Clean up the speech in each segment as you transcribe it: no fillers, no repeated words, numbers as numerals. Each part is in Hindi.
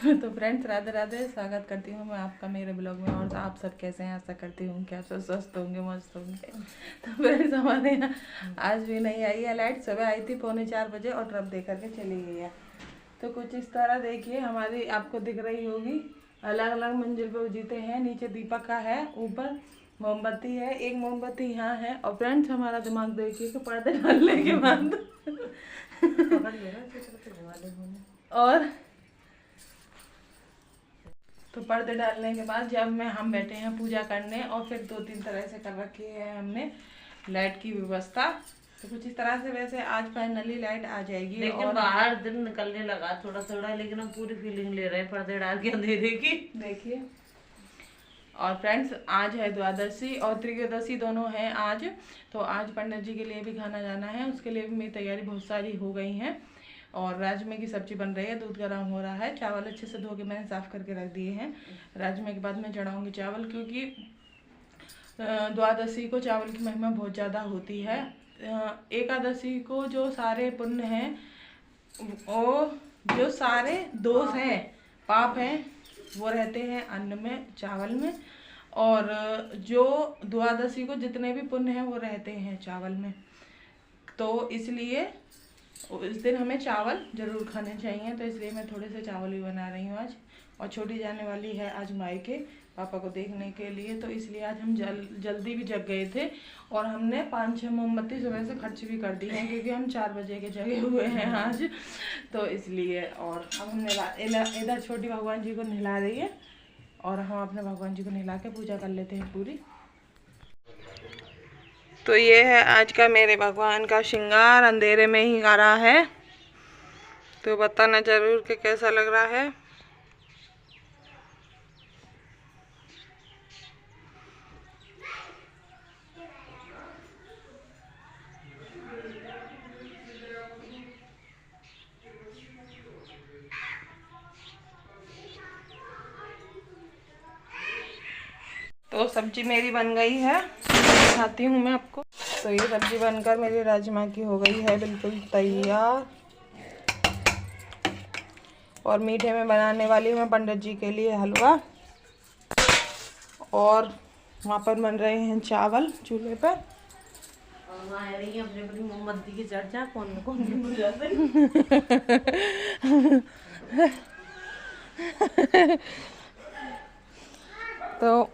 तो फ्रेंड्स राधे राधे, स्वागत करती हूँ मैं आपका मेरे ब्लॉग में। और आप सब कैसे हैं? आशा करती हूँ कि आप सब स्वस्थ होंगे, मस्त होंगे। तो फ्रेंड्स हमारे यहाँ आज भी नहीं आई है लाइट। सुबह आई थी 3:45 बजे और ट्रप दे करके चली गई है। तो कुछ इस तरह देखिए हमारी, आपको दिख रही होगी, अलग अलग मंजिल पे उजीते हैं। नीचे दीपक का है, ऊपर मोमबत्ती है, एक मोमबत्ती यहाँ है। और फ्रेंड्स हमारा दिमाग देखिए कि पर्दे डालने के बाद और तो पर्दे डालने के बाद जब हम बैठे हैं पूजा करने, और फिर 2-3 तरह से कर रखी है हमने लाइट की व्यवस्था। तो कुछ इस तरह से वैसे आज फाइनली लाइट आ जाएगी। लेकिन और बाहर दिन निकलने लगा थोड़ा थोड़ा, लेकिन हम पूरी फीलिंग ले रहे हैं पर्दे डाल के अंधेरे की। देखिए, और फ्रेंड्स आज है द्वादशी और त्रयोदशी दोनों हैं आज। तो आज पंडित जी के लिए भी खाना जाना है, उसके लिए भी मेरी तैयारी बहुत सारी हो गई हैं। और राजमे की सब्जी बन रही है, दूध गर्म हो रहा है, चावल अच्छे से धो के मैंने साफ़ करके रख दिए हैं। राजमे के बाद मैं चढ़ाऊँगी चावल, क्योंकि द्वादशी को चावल की महिमा बहुत ज़्यादा होती है। एकादशी को जो सारे पुण्य हैं, वो जो सारे दोष हैं, पाप हैं, वो रहते हैं अन्न में, चावल में। और जो द्वादशी को जितने भी पुण्य हैं वो रहते हैं चावल में। तो इसलिए इस दिन हमें चावल ज़रूर खाने चाहिए। तो इसलिए मैं थोड़े से चावल भी बना रही हूँ आज। और छोटी जाने वाली है आज मायके पापा को देखने के लिए, तो इसलिए आज हम जल्दी भी जग गए थे। और हमने 5-6 मोमबत्ती सुबह से खर्च भी कर दी हैं, क्योंकि हम 4 बजे के जगे हुए हैं आज। तो इसलिए, और अब हम इधर छोटी भगवान जी को नहला रही है, और हम अपने भगवान जी को नहला के पूजा कर लेते हैं पूरी। तो ये है आज का मेरे भगवान का श्रृंगार, अंधेरे में ही करा है। तो बताना जरूर कि कैसा लग रहा है। तो सब्जी मेरी बन गई है, दिखाती हूँ मैं आपको। तो ये सब्जी बनकर मेरी राजमा की हो गई है बिल्कुल तैयार। और मीठे में बनाने वाली हूँ मैं पंडित जी के लिए हलवा। और वहाँ पर बन रहे हैं चावल चूल्हे पर। अपनी मोमबत्ती की चर्चा कौन कौन बुझाते तो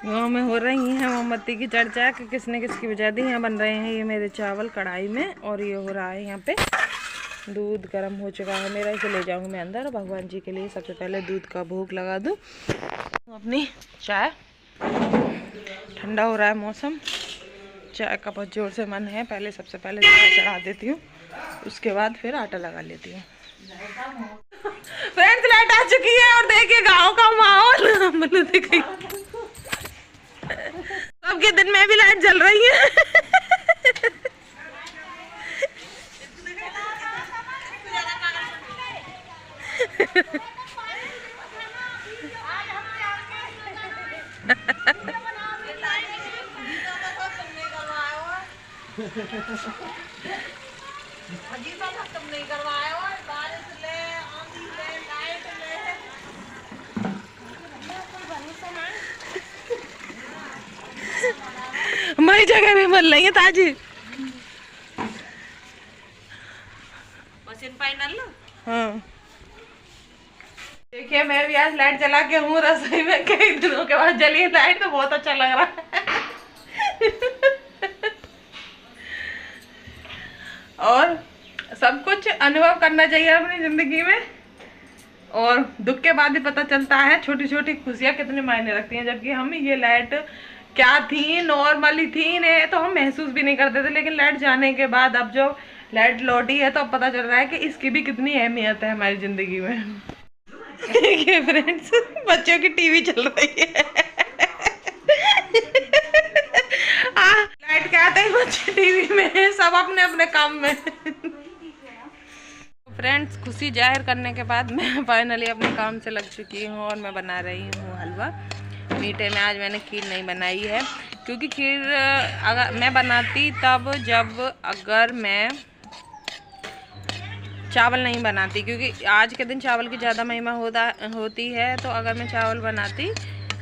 गाँव में हो रही है मोमबत्ती की चर्चा कि किसने किसकी बुझा दी। यहाँ बन रहे हैं ये मेरे चावल कढ़ाई में, और ये हो रहा है यहाँ पे दूध गर्म हो चुका है मेरा। इसे ले जाऊँगी मैं अंदर। भगवान जी के लिए सबसे पहले दूध का भोग लगा दूँ। अपनी चाय, ठंडा हो रहा है मौसम, चाय का बहुत जोर से मन है। पहले सबसे पहले चाय चढ़ा देती हूँ, उसके बाद फिर आटा लगा लेती हूँ। फ्रेंड्स लाइट आ चुकी है, और देखिए गाँव का माहौल मतलब देखिए सबके दिन में भी लाइट जल रही है। तुम नहीं करवाए हो, बारिश ले, आंधी ले, लाइट ले। हमारी जगह भी बन रही है ताजी। Machine final. हाँ देखिए, मैं भी आज लाइट जला के हूँ रसोई में। कई दिनों के बाद जली लाइट, तो बहुत अच्छा लग रहा है। और सब कुछ अनुभव करना चाहिए अपनी जिंदगी में, और दुख के बाद ही पता चलता है छोटी छोटी खुशियाँ कितनी मायने रखती हैं। जबकि हम ये लाइट क्या थी, नॉर्मली थी ने तो हम महसूस भी नहीं करते थे, लेकिन लाइट जाने के बाद अब जो लाइट लौटी है तो अब पता चल रहा है कि इसकी भी कितनी अहमियत है हमारी जिंदगी में। ये फ्रेंड्स बच्चों की टीवी चल रही है। लाइट के आते ही बच्चे टीवी में हैं, सब अपने अपने काम में। फ्रेंड्स खुशी जाहिर करने के बाद मैं फाइनली अपने काम से लग चुकी हूँ, और मैं बना रही हूँ हलवा। मीठे में आज मैंने खीर नहीं बनाई है, क्योंकि खीर अगर मैं बनाती तब जब अगर मैं चावल नहीं बनाती, क्योंकि आज के दिन चावल की ज़्यादा महिमा होती है। तो अगर मैं चावल बनाती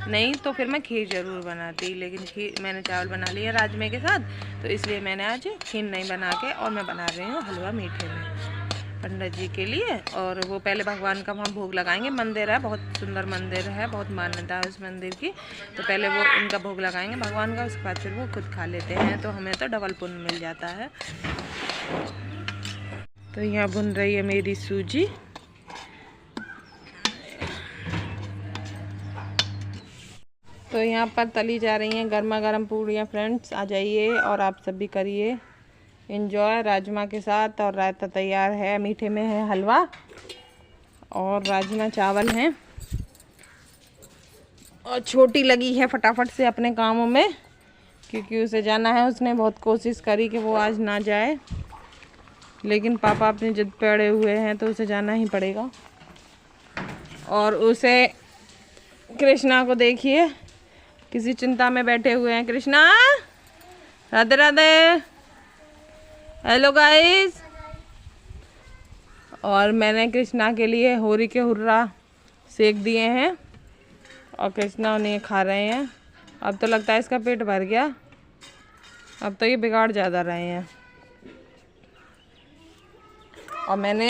नहीं तो फिर मैं खीर ज़रूर बनाती, लेकिन खीर मैंने चावल बना लिया राजमे के साथ, तो इसलिए मैंने आज खीर नहीं बना के और मैं बना रही हूँ हलवा मीठे में पंडित जी के लिए। और वो पहले भगवान का वहाँ भोग लगाएंगे। मंदिर है, बहुत सुंदर मंदिर है, बहुत मान्यता है उस मंदिर की। तो पहले वो उनका भोग लगाएंगे भगवान का, उसके बाद फिर वो खुद खा लेते हैं, तो हमें तो डबल पुण्य मिल जाता है। तो यहाँ बुन रही है मेरी सूजी। तो यहाँ पर तली जा रही हैं गर्मा गर्म पूड़ियाँ। फ्रेंड्स आ जाइए और आप सब भी करिए एंजॉय राजमा के साथ। और रायता तैयार है, मीठे में है हलवा और राजमा चावल हैं। और छोटी लगी है फटाफट से अपने कामों में, क्योंकि उसे जाना है। उसने बहुत कोशिश करी कि वो आज ना जाए, लेकिन पापा अपनी जिद पे अड़े हुए हैं, तो उसे जाना ही पड़ेगा। और उसे कृष्णा को देखिए किसी चिंता में बैठे हुए हैं। Krishna, Radhe Radhe, hello guys. और मैंने कृष्णा के लिए होरी के हुर्रा सेक दिए हैं और कृष्णा उन्हें खा रहे हैं। अब तो लगता है इसका पेट भर गया, अब तो ये बिगाड़ ज़्यादा रहे हैं। और मैंने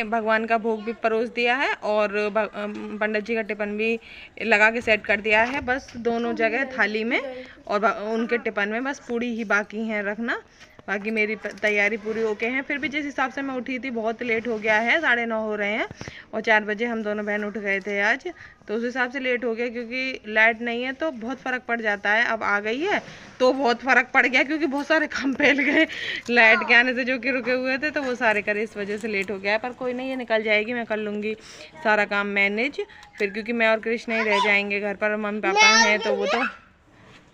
भगवान का भोग भी परोस दिया है और पंडित जी का टिफिन भी लगा के सेट कर दिया है। बस दोनों जगह थाली में और उनके टिफिन में बस पूड़ी ही बाकी है रखना। बाकी मेरी तैयारी पूरी होके हैं। फिर भी जिस हिसाब से मैं उठी थी बहुत लेट हो गया है, 9:30 हो रहे हैं और 4 बजे हम दोनों बहन उठ गए थे आज, तो उस हिसाब से लेट हो गया। क्योंकि लाइट नहीं है तो बहुत फ़र्क पड़ जाता है। अब आ गई है तो बहुत फ़र्क पड़ गया, क्योंकि बहुत सारे काम फैल गए लाइट के आने से, जो कि रुके हुए थे, तो वो सारे करे, इस वजह से लेट हो गया है। पर कोई नहीं, ये निकल जाएगी, मैं कर लूँगी सारा काम मैनेज फिर, क्योंकि मैं और कृष्ण ही रह जाएंगे घर पर। मम्मी पापा हैं तो वो तो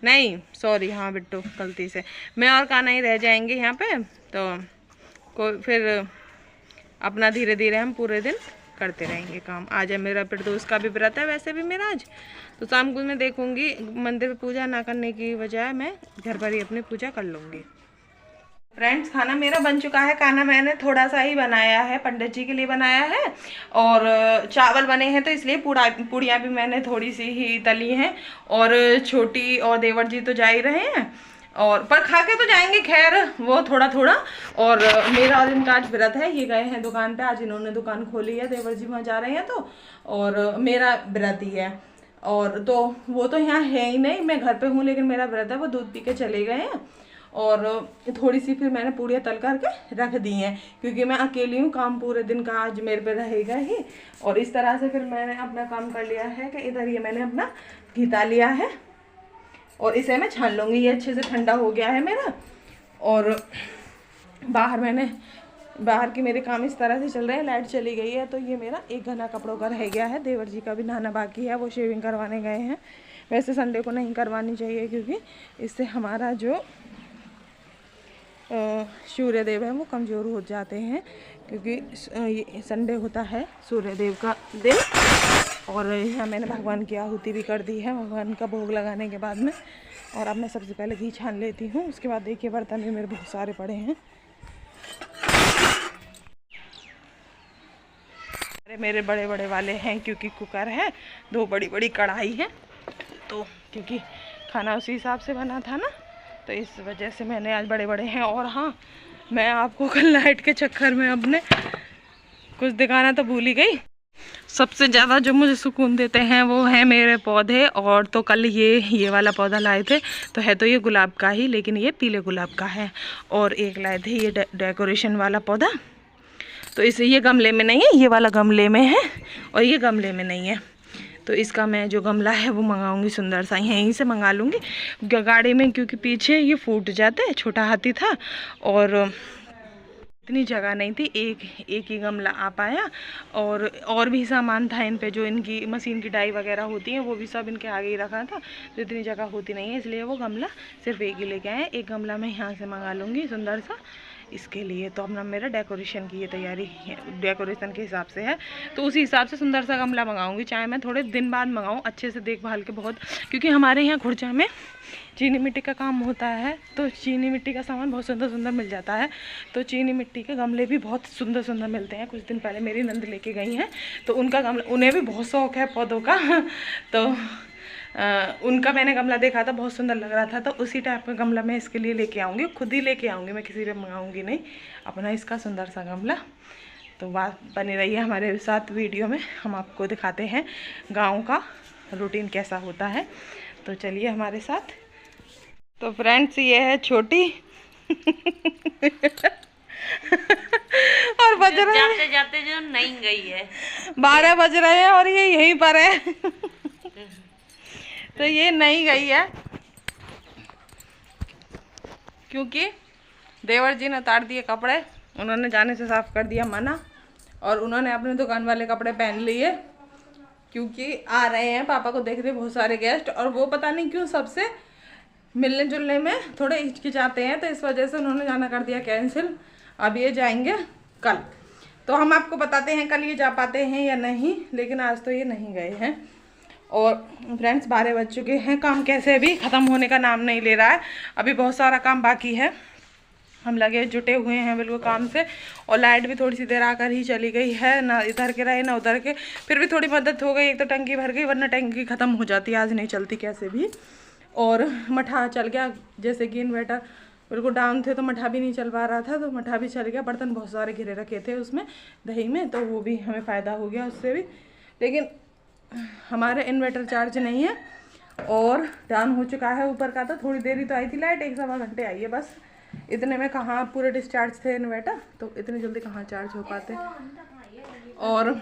नहीं, सॉरी, हाँ बिट्टू गलती से, मैं और कान्हा ही रह जाएंगे यहाँ पे। तो फिर अपना धीरे धीरे हम पूरे दिन करते रहेंगे काम। आज है मेरा प्रदोष का भी व्रत है वैसे भी मेरा आज, तो शाम को मैं देखूंगी मंदिर में पूजा ना करने की बजाय मैं घर पर ही अपनी पूजा कर लूँगी। फ्रेंड्स खाना मेरा बन चुका है। खाना मैंने थोड़ा सा ही बनाया है, पंडित जी के लिए बनाया है, और चावल बने हैं तो इसलिए पूड़ियाँ भी मैंने थोड़ी सी ही तली हैं। और छोटी और देवर जी तो जा ही रहे हैं, और पर खा के तो जाएंगे, खैर वो थोड़ा थोड़ा। और मेरा और इनका आज व्रत है, ये गए हैं दुकान पे, आज इन्होंने दुकान खोली है, देवर जी वहाँ जा रहे हैं तो, और मेरा व्रत ही है। और तो वो तो यहाँ है ही नहीं, मैं घर पे हूँ, लेकिन मेरा व्रत है, वो दूध पी के चले गए हैं। और थोड़ी सी फिर मैंने पूड़ियाँ तल करके रख दी हैं, क्योंकि मैं अकेली हूँ, काम पूरे दिन का आज मेरे पे रहेगा ही। और इस तरह से फिर मैंने अपना काम कर लिया है कि इधर ये मैंने अपना घिता लिया है और इसे मैं छान लूँगी। ये अच्छे से ठंडा हो गया है मेरा। और बाहर की मेरे काम इस तरह से चल रहे हैं। लाइट चली गई है तो ये मेरा एक घना कपड़ों का रह गया है। देवर जी का भी नहाना बाकी है, वो शेविंग करवाने गए हैं। वैसे संडे को नहीं करवानी चाहिए, क्योंकि इससे हमारा जो सूर्य देव है वो कमज़ोर हो जाते हैं, क्योंकि संडे होता है सूर्य देव का दिन। और यहाँ मैंने भगवान की आहुति भी कर दी है भगवान का भोग लगाने के बाद में। और अब मैं सबसे पहले घी छान लेती हूँ, उसके बाद देखिए बर्तन भी मेरे बहुत सारे पड़े हैं। अरे मेरे बड़े बड़े वाले हैं, क्योंकि कुकर है, 2 बड़ी बड़ी कढ़ाई है, तो क्योंकि खाना उसी हिसाब से बना था ना, तो इस वजह से मैंने आज बड़े बड़े हैं। और हाँ, मैं आपको कल लाइट के चक्कर में अपने कुछ दिखाना तो भूल ही गई। सबसे ज़्यादा जो मुझे सुकून देते हैं वो है मेरे पौधे। और तो कल ये वाला पौधा लाए थे, तो है तो ये गुलाब का ही, लेकिन ये पीले गुलाब का है। और एक लाए थे ये डेकोरेशन वाला पौधा, तो इसे ये गमले में नहीं है, ये वाला गमले में है और ये गमले में नहीं है। तो इसका मैं जो गमला है वो मंगाऊंगी, सुंदर सा यहीं से मंगा लूँगी गाड़ी में, क्योंकि पीछे ये फूट जाते, छोटा हाथी था और इतनी जगह नहीं थी, एक ही गमला आ पाया। और भी सामान था इन पे, जो इनकी मशीन की डाई वगैरह होती है, वो भी सब इनके आगे ही रखा था, तो इतनी जगह होती नहीं है, इसलिए वो गमला सिर्फ एक ही लेके आए। एक गमला मैं यहाँ से मंगा लूँगी सुंदर सा, इसके लिए। तो अपना मेरा डेकोरेशन की ये तैयारी डेकोरेशन के हिसाब से है, तो उसी हिसाब से सुंदर सा गमला मंगाऊंगी, चाहे मैं थोड़े दिन बाद मंगाऊं, अच्छे से देखभाल के बहुत, क्योंकि हमारे यहाँ खुर्जा में चीनी मिट्टी का काम होता है, तो चीनी मिट्टी का सामान बहुत सुंदर सुंदर मिल जाता है। तो चीनी मिट्टी के गमले भी बहुत सुंदर सुंदर मिलते हैं। कुछ दिन पहले मेरी नंद लेके गई हैं, तो उनका गमला, उन्हें भी बहुत शौक है पौधों का तो उनका मैंने गमला देखा था, बहुत सुंदर लग रहा था, तो उसी टाइप का गमला मैं इसके लिए लेके आऊँगी, खुद ही लेके आऊँगी, मैं किसी पे मंगाऊँगी नहीं, अपना इसका सुंदर सा गमला। तो बात बनी रही है हमारे साथ वीडियो में, हम आपको दिखाते हैं गाँव का रूटीन कैसा होता है। तो चलिए हमारे साथ। तो फ्रेंड्स ये है छोटी और बज रहे हैं जाते जाते जो नहीं गई है, 12 बज रहे हैं और ये यहीं पर है तो ये नहीं गई है क्योंकि देवर जी ने उतार दिए कपड़े, उन्होंने जाने से साफ कर दिया मना, और उन्होंने अपने दुकान वाले कपड़े पहन लिए क्योंकि आ रहे हैं पापा को देख रहे बहुत सारे गेस्ट, और वो पता नहीं क्यों सबसे मिलने जुलने में थोड़े हिचकिचाते हैं, तो इस वजह से उन्होंने जाना कर दिया कैंसिल। अब ये जाएंगे कल, तो हम आपको बताते हैं कल ये जा पाते हैं या नहीं, लेकिन आज तो ये नहीं गए हैं। और फ्रेंड्स 12 बज चुके हैं, काम कैसे भी ख़त्म होने का नाम नहीं ले रहा है, अभी बहुत सारा काम बाकी है, हम लगे जुटे हुए हैं बिल्कुल काम से। और लाइट भी थोड़ी सी देर आकर ही चली गई है, ना इधर के रहे ना उधर के, फिर भी थोड़ी मदद हो गई, एक तो टंकी भर गई, वरना टंकी ख़त्म हो जाती, आज नहीं चलती कैसे भी। और मठा चल गया, जैसे कि इन्वर्टर बिल्कुल डाउन थे तो मठा भी नहीं चल पा रहा था, तो मठा भी चल गया। बर्तन बहुत सारे घिरे रखे थे उसमें दही में, तो वो भी हमें फ़ायदा हो गया उससे भी, लेकिन हमारे इन्वर्टर चार्ज नहीं है और डाउन हो चुका है ऊपर का। तो थोड़ी देर ही तो आई थी लाइट, 1-1.25 घंटे आई है बस, इतने में कहाँ पूरे डिस्चार्ज थे इन्वर्टर, तो इतनी जल्दी कहाँ चार्ज हो पाते। और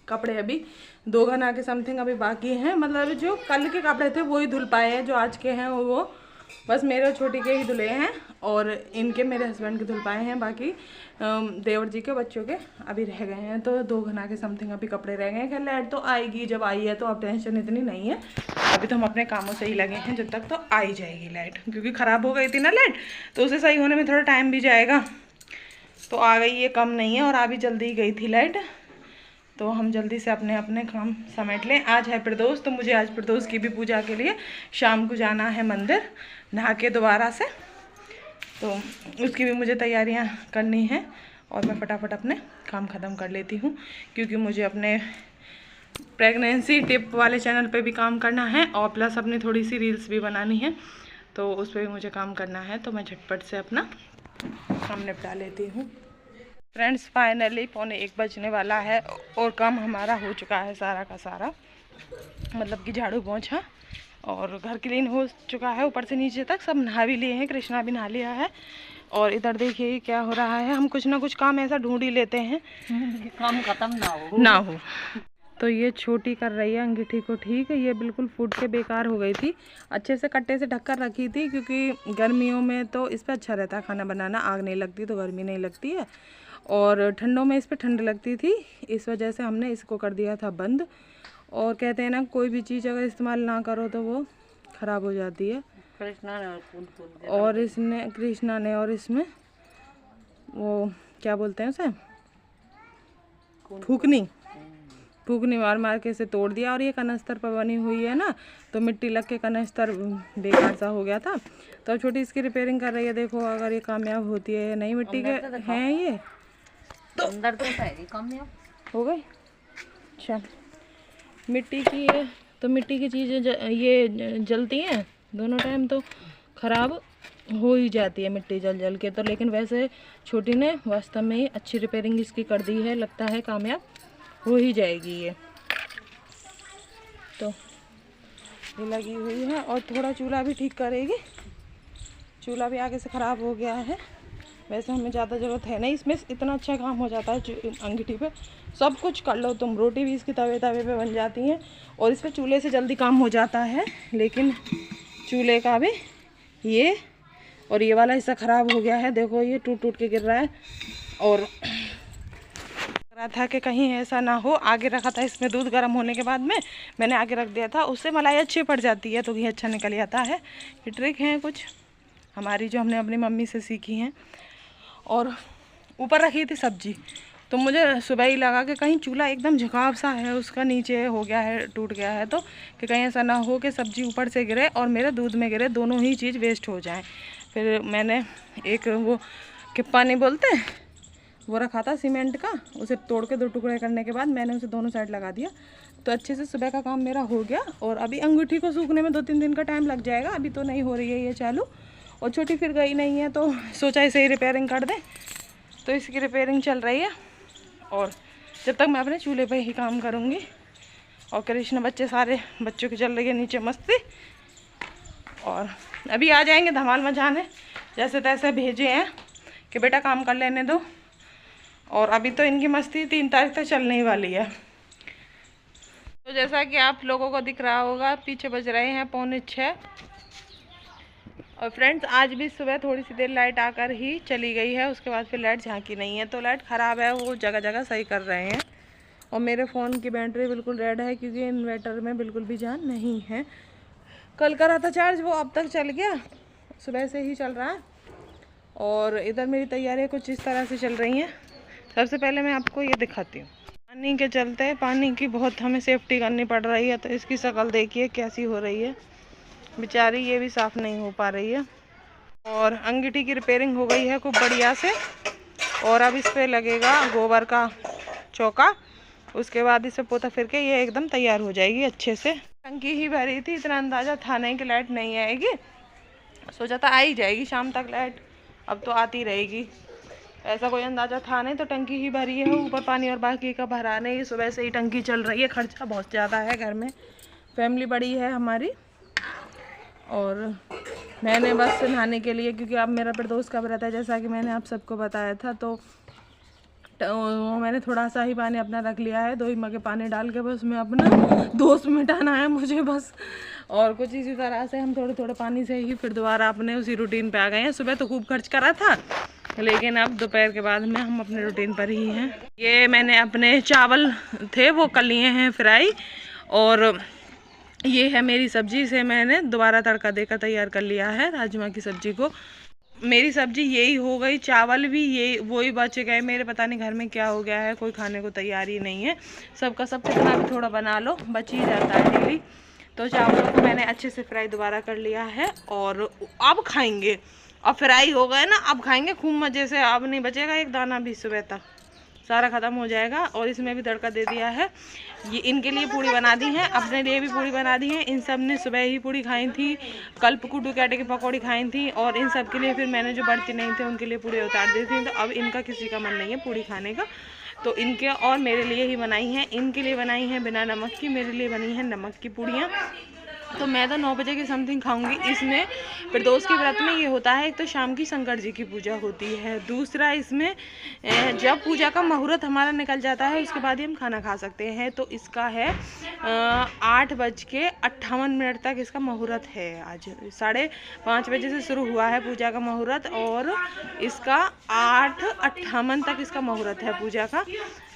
कपड़े अभी 2 घंटा के समथिंग अभी बाकी हैं, मतलब जो कल के कपड़े थे वो ही धुल पाए हैं, जो आज के हैं वो बस मेरे और छोटी के ही धुले हैं, और इनके मेरे हस्बैंड के धुल पाए हैं, बाकी देवर जी के बच्चों के अभी रह गए हैं। तो 2 घंटा के समथिंग अभी कपड़े रह गए हैं। खैर लाइट तो आएगी, जब आई है तो अब टेंशन इतनी नहीं है, अभी तो हम अपने कामों से ही लगे हैं, जब तक तो आ ही जाएगी लाइट, क्योंकि ख़राब हो गई थी ना लाइट, तो उसे सही होने में थोड़ा टाइम भी जाएगा। तो आ गई, ये कम नहीं है, और आ भी जल्दी ही गई थी लाइट, तो हम जल्दी से अपने अपने काम समेट लें। आज है प्रदोष, तो मुझे आज प्रदोष की भी पूजा के लिए शाम को जाना है मंदिर नहा के दोबारा से, तो उसकी भी मुझे तैयारियां करनी है, और मैं फटाफट अपने काम ख़त्म कर लेती हूँ, क्योंकि मुझे अपने प्रेगनेंसी टिप वाले चैनल पे भी काम करना है, और प्लस अपनी थोड़ी सी रील्स भी बनानी है, तो उस पर भी मुझे काम करना है। तो मैं झटपट से अपना काम निपटा लेती हूँ। फ्रेंड्स फाइनली 1:45 बजने वाला है, और काम हमारा हो चुका है सारा का सारा, मतलब कि झाड़ू पोंछा और घर क्लीन हो चुका है ऊपर से नीचे तक, सब नहा भी लिए हैं, कृष्णा भी नहा लिया है। और इधर देखिए क्या हो रहा है, हम कुछ ना कुछ काम ऐसा ढूंढ ही लेते हैं काम खत्म ना हो। तो ये छोटी कर रही है अंगीठी को ठीक, ये बिल्कुल फूट के बेकार हो गई थी, अच्छे से कट्टे से ढककर रखी थी, क्योंकि गर्मियों में तो इस पर अच्छा रहता है खाना बनाना, आग नहीं लगती तो गर्मी नहीं लगती है, और ठंडों में इस पर ठंड लगती थी, इस वजह से हमने इसको कर दिया था बंद। और कहते हैं ना कोई भी चीज़ अगर इस्तेमाल ना करो तो वो ख़राब हो जाती है, और इसने कृष्णा ने और इसमें वो क्या बोलते हैं उसे, फूकनी मार मार के इसे तोड़ दिया। और ये कनस्तर पर बनी हुई है ना, तो मिट्टी लग के कनस्तर बेकार सा हो गया था, तो छोटी इसकी रिपेयरिंग कर रही है। देखो अगर ये कामयाब होती है, नई मिट्टी के हैं ये, तो अंदर तो शायद कामयाब हो गई। अच्छा मिट्टी की है, तो मिट्टी की चीज़ें ये जलती हैं दोनों टाइम, तो ख़राब हो ही जाती है मिट्टी जल जल के। तो लेकिन वैसे छोटी ने वास्तव में ही अच्छी रिपेयरिंग इसकी कर दी है, लगता है कामयाब हो ही जाएगी ये। तो ये लगी हुई है, और थोड़ा चूल्हा भी ठीक करेगी, चूल्हा भी आगे से ख़राब हो गया है। वैसे हमें ज़्यादा ज़रूरत है नहीं, इसमें इतना अच्छा काम हो जाता है अंगीठी पे, सब कुछ कर लो तुम, रोटी भी इसकी तवे पे बन जाती हैं, और इस पर चूल्हे से जल्दी काम हो जाता है। लेकिन चूल्हे का भी ये और ये वाला हिस्सा ख़राब हो गया है, देखो ये टूट टूट के गिर रहा है, और लग रहा था कि कहीं ऐसा ना हो। आगे रखा था इसमें दूध गर्म होने के बाद में मैंने आगे रख दिया था, उससे मलाई अच्छी पड़ जाती है, तो घी अच्छा निकल जाता है। ये ट्रिक है कुछ हमारी जो हमने अपनी मम्मी से सीखी हैं। और ऊपर रखी थी सब्जी, तो मुझे सुबह ही लगा कि कहीं चूल्हा एकदम झुकाव सा है उसका, नीचे हो गया है, टूट गया है, तो कि कहीं ऐसा ना हो कि सब्जी ऊपर से गिरे और मेरे दूध में गिरे, दोनों ही चीज़ वेस्ट हो जाएं। फिर मैंने एक वो किप्पा नहीं बोलते, वो रखा था सीमेंट का, उसे तोड़ के 2 टुकड़े करने के बाद मैंने उसे दोनों साइड लगा दिया, तो अच्छे से सुबह का काम मेरा हो गया। और अभी अंगूठी को सूखने में 2-3 दिन का टाइम लग जाएगा, अभी तो नहीं हो रही है ये चालू, और छोटी फिर गई नहीं है, तो सोचा इसे ही रिपेयरिंग कर दें, तो इसकी रिपेयरिंग चल रही है। और जब तक मैं अपने चूल्हे पे ही काम करूँगी। और कृष्ण बच्चे, सारे बच्चों की चल रही है नीचे मस्ती, और अभी आ जाएंगे धमाल मचाने, जैसे तैसे भेजे हैं कि बेटा काम कर लेने दो। और अभी तो इनकी मस्ती 3 तारीख तक चलने ही वाली है। तो जैसा कि आप लोगों को दिख रहा होगा, पीछे बज रहे हैं 5:45। और फ्रेंड्स, आज भी सुबह थोड़ी सी देर लाइट आकर ही चली गई है, उसके बाद फिर लाइट झांकी नहीं है, तो लाइट ख़राब है, वो जगह जगह सही कर रहे हैं। और मेरे फ़ोन की बैटरी बिल्कुल रेड है, क्योंकि इन्वर्टर में बिल्कुल भी जान नहीं है। कल करा था चार्ज, वो अब तक चल गया, सुबह से ही चल रहा है। और इधर मेरी तैयारियाँ कुछ इस तरह से चल रही हैं। सबसे पहले मैं आपको ये दिखाती हूँ, पानी के चलते पानी की बहुत हमें सेफ्टी करनी पड़ रही है। तो इसकी शक्ल देखिए कैसी हो रही है बेचारी, ये भी साफ़ नहीं हो पा रही है। और अंगीठी की रिपेयरिंग हो गई है खूब बढ़िया से, और अब इस पर लगेगा गोबर का चौका, उसके बाद इसे पोता फिर के ये एकदम तैयार हो जाएगी अच्छे से। टंकी ही भरी थी, इतना अंदाज़ा था नहीं कि लाइट नहीं आएगी, सोचा था आ ही जाएगी शाम तक लाइट, अब तो आती रहेगी, ऐसा कोई अंदाज़ा था नहीं। तो टंकी ही भरी है, ऊपर पानी और बाकी का भरा नहीं, सुबह से ही टंकी चल रही है। खर्चा बहुत ज़्यादा है घर में, फैमिली बड़ी है हमारी। और मैंने बस नहाने के लिए, क्योंकि अब मेरा प्रदोष का व्रत है, जैसा कि मैंने आप सबको बताया था, तो मैंने थोड़ा सा ही पानी अपना रख लिया है, 2 ही मगे पानी डाल के बस मैं अपना दोष मिटाना है मुझे बस। और कुछ इसी तरह से हम थोड़े थोड़े पानी से ही फिर दोबारा अपने उसी रूटीन पे आ गए हैं। सुबह तो खूब खर्च करा था, लेकिन अब दोपहर के बाद में हम अपने रूटीन पर ही हैं। ये मैंने अपने चावल थे वो कर लिए हैं फ्राई, और ये है मेरी सब्जी, इसे मैंने दोबारा तड़का देकर तैयार कर लिया है राजमा की सब्जी को। मेरी सब्जी यही हो गई, चावल भी यही वही बच गए मेरे, पता नहीं घर में क्या हो गया है, कोई खाने को तैयार ही नहीं है। सबका सब कितना भी थोड़ा बना लो बच ही जाता है डेली। तो चावल को मैंने अच्छे से फ्राई दोबारा कर लिया है, और अब खाएंगे। अब फ्राई हो गए ना, अब खाएंगे खूब मज़े से, अब नहीं बचेगा एक दाना भी, सुबह तक सारा ख़त्म हो जाएगा। और इसमें भी तड़का दे दिया है। ये इनके लिए पूड़ी बना दी है, अपने लिए भी पूड़ी बना दी है। इन सब ने सुबह ही पूड़ी खाई थी, कल कुटू कैटे की पकौड़ी खाई थी, और इन सब के लिए फिर मैंने जो बढ़ती नहीं थे उनके लिए पूड़ी उतार दी थी। तो अब इनका किसी का मन नहीं है पूड़ी खाने का, तो इनके और मेरे लिए ही बनाई हैं। इनके लिए बनाई हैं बिना नमक की, मेरे लिए बनी है नमक की पूड़ियाँ। तो मैं तो 9 बजे की समथिंग खाऊंगी। इसमें प्रदोष के व्रत में ये होता है, एक तो शाम की शंकर जी की पूजा होती है, दूसरा इसमें जब पूजा का मुहूर्त हमारा निकल जाता है उसके बाद ही हम खाना खा सकते हैं। तो इसका है 8:58 तक इसका मुहूर्त है। आज 5:30 बजे से शुरू हुआ है पूजा का मुहूर्त, और इसका 8:58 तक इसका मुहूर्त है पूजा का।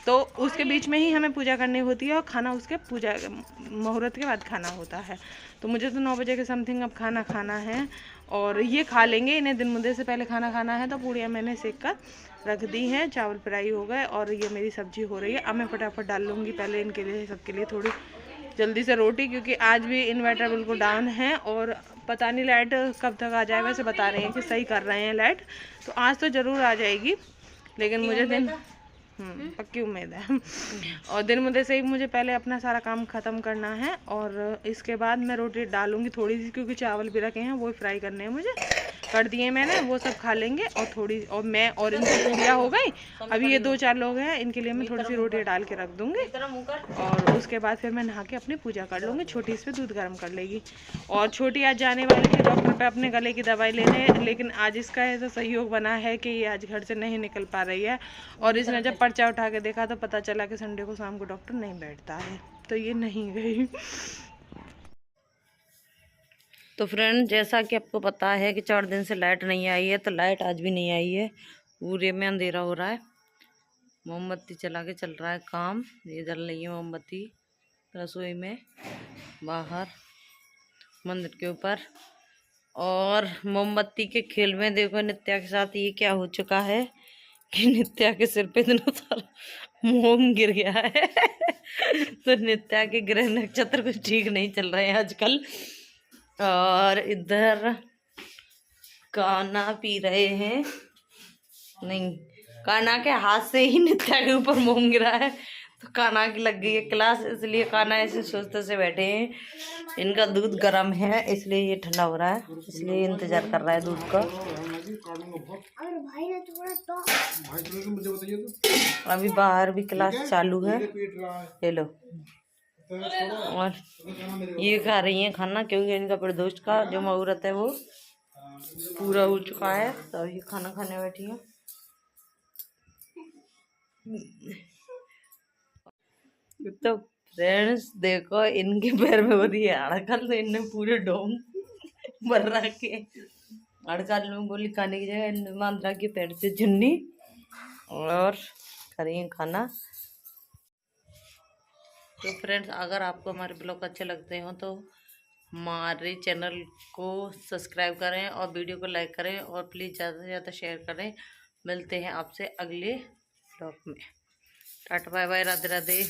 तो उसके बीच में ही हमें पूजा करनी होती है, और खाना उसके पूजा मुहूर्त के बाद खाना होता है। तो मुझे तो 9 बजे के समथिंग अब खाना खाना है, और ये खा लेंगे। इन्हें दिन मुद्दे से पहले खाना खाना है, तो पूड़ियाँ मैंने सेक कर रख दी हैं, चावल फ्राई हो गए, और ये मेरी सब्जी हो रही है। अब मैं फटाफट डाल लूँगी पहले इनके लिए, सबके लिए थोड़ी जल्दी से रोटी, क्योंकि आज भी इन्वर्टर बिल्कुल डाउन है, और पता नहीं लाइट कब तक आ जाए। वैसे बता रहे हैं कि सही कर रहे हैं लाइट, तो आज तो ज़रूर आ जाएगी, लेकिन मुझे दिन पक्की उम्मीद है। और दिन मुद्दे से ही मुझे पहले अपना सारा काम ख़त्म करना है, और इसके बाद मैं रोटी डालूंगी थोड़ी सी, क्योंकि चावल भी रखे हैं वो फ्राई करने हैं, मुझे कर दिए मैंने, वो सब खा लेंगे। और थोड़ी, और मैं और इनकी पूड़ियाँ हो गई। अभी ये 2-4 लोग हैं, इनके लिए मैं थोड़ी सी रोटी डाल के रख दूँगी, और उसके बाद फिर मैं नहा के अपनी पूजा कर लूँगी। छोटी इस पर दूध गर्म कर लेगी। और छोटी आज जाने वाली थी डॉक्टर पे अपने गले की दवाई लेने, लेकिन आज इसका ऐसा सहयोग बना है कि ये आज घर से नहीं निकल पा रही है। और इसने जब पर्चा उठा के देखा तो पता चला कि संडे को शाम को डॉक्टर नहीं बैठता है, तो ये नहीं गई। तो फ्रेंड, जैसा कि आपको पता है कि 4 दिन से लाइट नहीं आई है, तो लाइट आज भी नहीं आई है। पूरे में अंधेरा हो रहा है, मोमबत्ती चला के चल रहा है काम। ये जल रही है मोमबत्ती रसोई में, बाहर मंदिर के ऊपर, और मोमबत्ती के खेल में देखो नित्या के साथ ये क्या हो चुका है कि नित्या के सिर पे इतना सारा मोम गिर गया है। तो नित्या के ग्रह नक्षत्र कुछ ठीक नहीं चल रहे हैं आजकल। और इधर कान्हा पी रहे हैं, नहीं कान्हा के हाथ से ही नित्या के ऊपर मोम गिरा है, तो कान्हा की लग गई है क्लास, इसलिए कान्हा ऐसे सुस्त से बैठे हैं। इनका दूध गर्म है इसलिए ये ठंडा हो रहा है, इसलिए इंतजार कर रहा है दूध का। अभी बाहर भी क्लास चालू है, ले लो। और ये खा रही हैं खाना, क्योंकि इनका प्रदोष का जो मुहूर्त है वो पूरा हो चुका है, तो ये खाना खाने बैठी है। तो फ्रेंड्स देखो इनके पैर में हो रही है हड़कल, तो इनने पूरे डोम भर रखे। हड़कल में गोली खाने की जगह इनने बांध रखी पैर से चुन्नी, और करेंगे खाना। तो फ्रेंड्स अगर आपको हमारे ब्लॉग अच्छे लगते हो तो हमारे चैनल को सब्सक्राइब करें और वीडियो को लाइक करें, और प्लीज़ ज़्यादा से ज़्यादा शेयर करें। मिलते हैं आपसे अगले ब्लॉग में। Tata bye bye, Radhe Radhe.